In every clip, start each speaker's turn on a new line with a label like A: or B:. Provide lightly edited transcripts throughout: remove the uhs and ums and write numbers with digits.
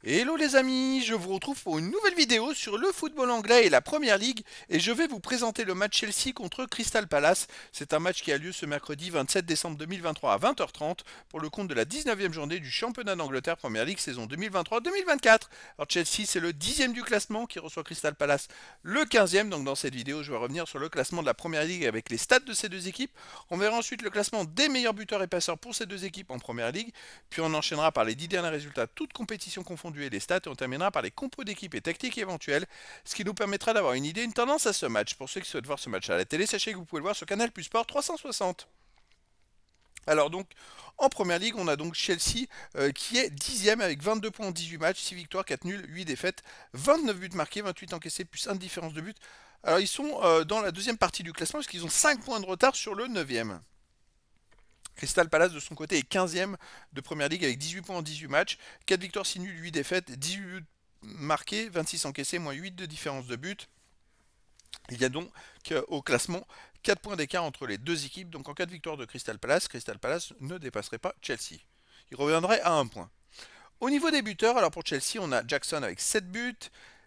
A: Hello les amis, je vous retrouve pour une nouvelle vidéo sur le football anglais et la Première Ligue et je vais vous présenter le match Chelsea contre Crystal Palace. C'est un match qui a lieu ce mercredi 27 décembre 2023 à 20h30 pour le compte de la 19e journée du championnat d'Angleterre Première Ligue saison 2023-2024. Alors Chelsea c'est le 10e du classement qui reçoit Crystal Palace le 15e, donc dans cette vidéo je vais revenir sur le classement de la Première Ligue avec les stats de ces deux équipes. On verra ensuite le classement des meilleurs buteurs et passeurs pour ces deux équipes en Première Ligue, puis on enchaînera par les 10 derniers résultats toutes compétitions confondues et les stats, et on terminera par les compos d'équipe et tactiques éventuelles, ce qui nous permettra d'avoir une idée, une tendance à ce match. Pour ceux qui souhaitent voir ce match à la télé, sachez que vous pouvez le voir sur Canal Plus Sport 360. Alors donc, en première ligue, on a donc Chelsea qui est 10e avec 22 points en 18 matchs, 6 victoires, 4 nuls, 8 défaites, 29 buts marqués, 28 encaissés, plus 1 de différence de but. Alors ils sont dans la deuxième partie du classement parce qu'ils ont 5 points de retard sur le 9e. Crystal Palace de son côté est 15e de Première Ligue avec 18 points en 18 matchs, 4 victoires, 6 nuls, 8 défaites, 18 buts marqués, 26 encaissés, moins 8 de différence de but. Il y a donc au classement 4 points d'écart entre les deux équipes. Donc en cas de victoire de Crystal Palace ne dépasserait pas Chelsea. Il reviendrait à un point. Au niveau des buteurs, alors pour Chelsea, on a Jackson avec 7 buts.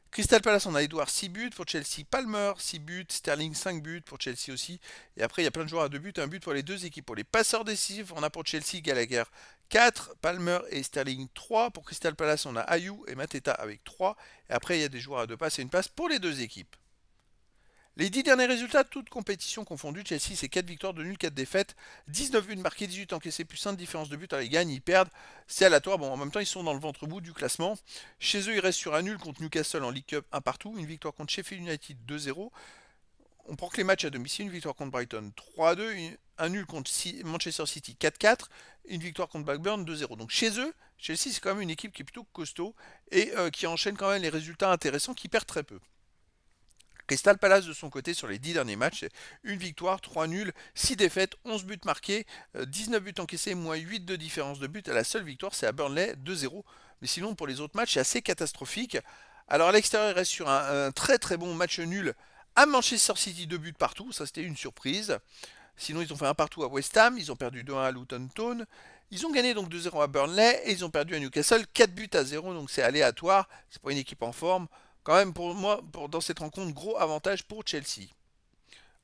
A: Crystal Palace, on a Edouard 6 buts. Pour Chelsea, Palmer 6 buts. Sterling 5 buts pour Chelsea aussi. Et après, il y a plein de joueurs à 2 buts. Un but pour les deux équipes. Pour les passeurs décisifs, on a pour Chelsea Gallagher 4, Palmer et Sterling 3. Pour Crystal Palace, on a Ayou et Mateta avec 3. Et après, il y a des joueurs à 2 passes et une passe pour les deux équipes. Les 10 derniers résultats, toutes compétitions confondues, Chelsea c'est 4 victoires, 2 nuls, 4 défaites, 19 buts marqués, 18 encaissés, plus 1 de différence de but. Alors ils gagnent, ils perdent, c'est aléatoire. Bon, en même temps, ils sont dans le ventre bout du classement. Chez eux, ils restent sur un nul contre Newcastle en League Cup 1 partout, une victoire contre Sheffield United 2-0. On prend que les matchs à domicile, une victoire contre Brighton 3-2, un nul contre Manchester City 4-4, une victoire contre Blackburn 2-0. Donc chez eux, Chelsea c'est quand même une équipe qui est plutôt costaud et qui enchaîne quand même les résultats intéressants, qui perd très peu. Crystal Palace de son côté sur les 10 derniers matchs, une victoire, 3 nuls, 6 défaites, 11 buts marqués, 19 buts encaissés, moins 8 de différence de but. La seule victoire c'est à Burnley 2-0. Mais sinon pour les autres matchs c'est assez catastrophique. Alors à l'extérieur il reste sur un très très bon match nul à Manchester City, 2 buts partout, ça c'était une surprise. Sinon ils ont fait un partout à West Ham, ils ont perdu 2-1 à Luton Town. Ils ont gagné donc 2-0 à Burnley et ils ont perdu à Newcastle 4 buts à 0, donc c'est aléatoire, c'est pas une équipe en forme. Quand même, pour moi, dans cette rencontre, gros avantage pour Chelsea.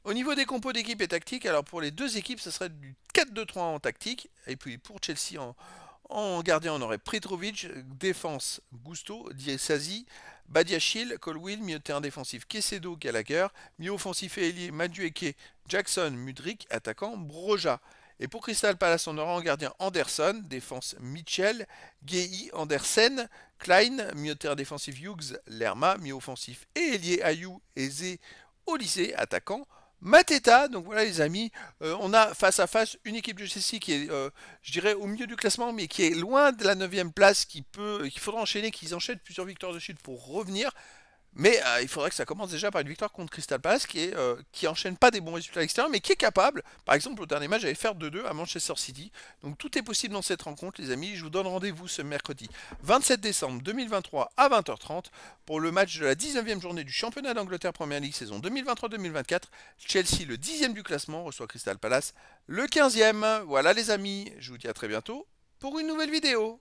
A: Au niveau des compos d'équipe et tactique, alors pour les deux équipes, ce serait du 4-2-3 en tactique. Et puis pour Chelsea, en gardien, on aurait Petrovic, défense Gusto, Diasazi, Badiachil, Colwill, milieu de terrain défensif Quesedo, Gallagher, milieu offensif et ailier Madueke, Jackson, Mudrik, attaquant Broja. Et pour Crystal Palace, on aura en gardien Anderson, défense Mitchell, Gay, Andersen, Klein, milieu de terrain défensif Hughes, Lerma, milieu offensif et ailier Ayou, Eze, au lycée, attaquant Mateta. Donc voilà les amis, on a face à face une équipe de Chelsea qui est, je dirais, au milieu du classement, mais qui est loin de la 9 place, qu'il faudra enchaîner, qu'ils enchaînent plusieurs victoires de suite pour revenir. Mais il faudrait que ça commence déjà par une victoire contre Crystal Palace qui enchaîne pas des bons résultats à l'extérieur, mais qui est capable. Par exemple, au dernier match, j'avais fait 2-2 à Manchester City. Donc tout est possible dans cette rencontre, les amis. Je vous donne rendez-vous ce mercredi 27 décembre 2023 à 20h30 pour le match de la 19e journée du championnat d'Angleterre Première League saison 2023-2024. Chelsea, le 10e du classement, reçoit Crystal Palace, le 15e. Voilà les amis, je vous dis à très bientôt pour une nouvelle vidéo.